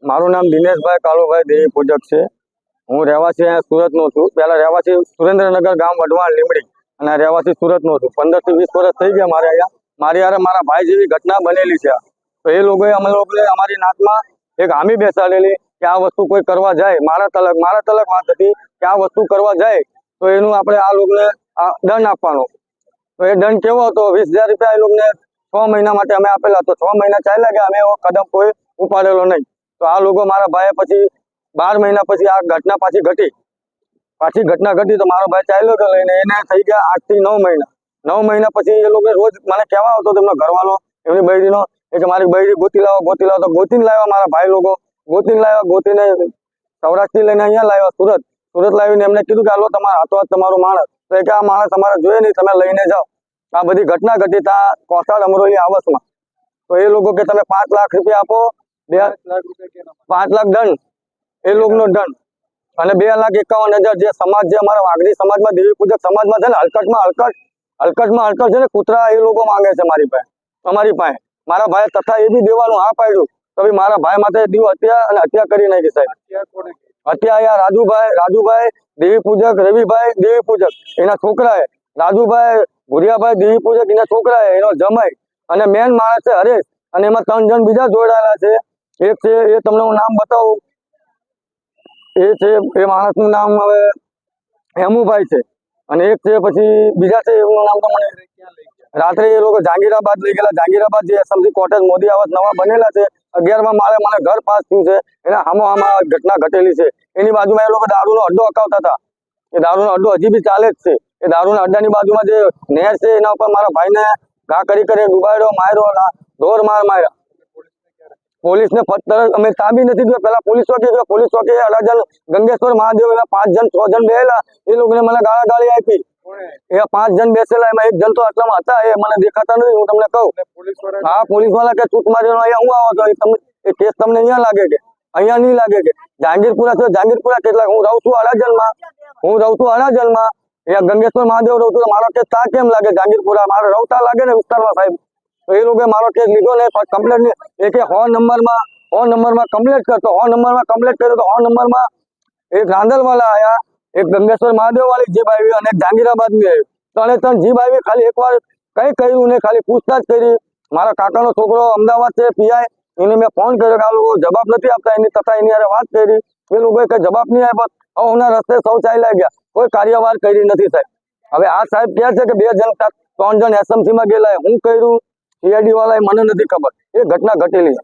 મારું નામ દિનેશભાઈ કાલુભાઈ દેવી પૂજક છે। હું રહેવાસી અહીંયા સુરતનો છું। પહેલા રહેવાસી સુરેન્દ્રનગર ગામ વઢવાણ લીમડી અને રહેવાસી સુરતનો છું। 15 થી 20 વર્ષ થઈ ગયા મારે અહીંયા। મારી યારે મારા ભાઈ જેવી ઘટના બનેલી છે। તો એ લોકોએ અમે લોકોને અમારી નાતમાં એક હામી બેસાડેલી કે આ વસ્તુ કોઈ કરવા જાય, મારા તલક વાત હતી કે આ વસ્તુ કરવા જાય તો એનું આપણે આ લોકોને દંડ આપવાનો। તો એ દંડ કેવો હતો? 20,000 રૂપિયા એ લોકોને 6 મહિના માટે અમે આપેલા। તો 6 મહિના ચાલ્યા ગયા, અમે એવો કદમ કોઈ ઉપાડેલો નહીં। તો આ લોકો મારા ભાઈએ પછી 12 મહિના પછી આ ઘટના પાછી ઘટી તો મારો ભાઈ ચાલ્યો તો લઈને એને થઈ ગયા 8 થી 9 મહિના। 9 મહિના પછી એ લોકો રોજ મને કહેવા આવતો તેમનો ઘરવાળો એમની બૈરીનો કે મારી બૈરી ગોતી લાવો તો ગોતીને લાવ્યા મારા ભાઈ લોકો। ગોતીને સૌરાષ્ટ્રથી લઈને અહીંયા લાવ્યા સુરત લાવીને એમને કીધું કે હાલો તમારા હાથો તમારું માણસ। તો એ કે આ માણસ તમારે જોઈએ નહીં, તમે લઈને જાઓ। આ બધી ઘટના ઘટી ત્યાં કોસાડ અમરોલી આવસમાં। તો એ લોકો કે તમે 5 લાખ રૂપિયા આપો, 5 લાખ દંડ એ લોકોનો દંડ અને 2,51,000 જે સમાજ જે અમારા વાઘરી સમાજમાં દેવી પૂજક સમાજમાં છે ને હલકટમાં છે ને કૂતરા એ લોકો માંગે છે અમારી પાસે। મારા ભાઈ તથા એ બી દેવાનું હા પાડ્યું તો બી મારા ભાઈ માથે હત્યા કરી નાખી સાહેબ। હત્યા અહીંયા રાજુભાઈ દેવી પૂજક, રવિભાઈ દેવી પૂજક એના છોકરાએ, રાજુભાઈ ભુરિયાભાઈ દેવી પૂજક એના છોકરાએ, એનો જમાઈ અને મેન માણસ છે હરેશ અને એમાં 3 જણ બીજા જોડાયેલા છે। એક છે એ તમને હું નામ બતાવું, એ માણસનું નામ હવે હેમુભાઈ છે અને એક છે પછી બીજા છે એમનું નામ તો મને રાત્રે એ લોકો જહાંગીરાબાદ લઈ ગયેલા। જહાંગીરાબાદ જે એસએમસી કોટેજ મોદી આવાસ નવા બનેલા છે 11મા માળે મને ઘર પાસ થયું છે, એના હામોહામાં ઘટના ઘટેલી છે। એની બાજુમાં એ લોકો દારૂનો અડ્ડો અકાવતા હતા। એ દારૂનો અડ્ડો હજી બી ચાલે જ છે। એ દારૂના અડ્ડાની બાજુમાં જે નહેર છે એના ઉપર મારા ભાઈને ઘા કરી ડુબાડ્યો, માર્યો, ઢોર માર્યા। પોલીસને તરત અમે તાબી નથી ગયો, પેલા પોલીસ ચોકી અડાજણ ગંગેશ્વર મહાદેવ એના 5 જણ 6 જણ બેહેલા, એ લોકોને મને ગાળાગાળી આપી। એ 5 જણ બેસેલા એમાં એક જણ તો આટલામાં હતા, એ મને દેખાતા નથી, હું તમને કહું। હા, પોલીસ વાળા કે છૂટ મારીનો અહીંયા હું આવો છો, એ કેસ તમને અહીંયા લાગે કે અહીંયા નહીં લાગે કે જહાંગીરપુરા કેટલા હું રહું છું અડાજણમાં અહીંયા ગંગેશ્વર મહાદેવ રહું છું, મારો કેસ તા કેમ લાગે જહાંગીરપુરા? મારો રવતા લાગે ને વિસ્તારમાં સાહેબ। તો એ લોકો મારો કેસ લીધો ને કમ્પ્લેટ એ કે 100 નંબરમાં કમ્પ્લેટ કરતો, 100 નંબરમાં કમ્પ્લેટ કર્યો તો 100 નંબરમાં એક રાંદલવાળા આવ્યા, એક ગંગેશ્વર મહાદેવ વાળી જીપ આવી અને એક જહાંગીરાબાદની આવી। 3 જીપ આવી, ખાલી એકવાર કઈ કર્યું ને ખાલી પૂછતાછ કરી। મારા કાકાનો છોકરો અમદાવાદ છે પીઆઈ, એને મેં ફોન કર્યો કે આ લોકો જવાબ નથી આપતા, એની હારે વાત કરી, એ લોકોએ કઈ જવાબ નહીં આપ્યો। હવના રસ્તે સૌ ચાલ્યા ગયા, કોઈ કાર્યવાહી કરી નથી સાહેબ। હવે આ સાહેબ કહે છે કે 2 જણ 3 જણ એસએમસીમાં ગયેલા, હું કર્યું સીઆઈડી વાળાએ મને નથી ખબર, એ ઘટના ઘટેલી।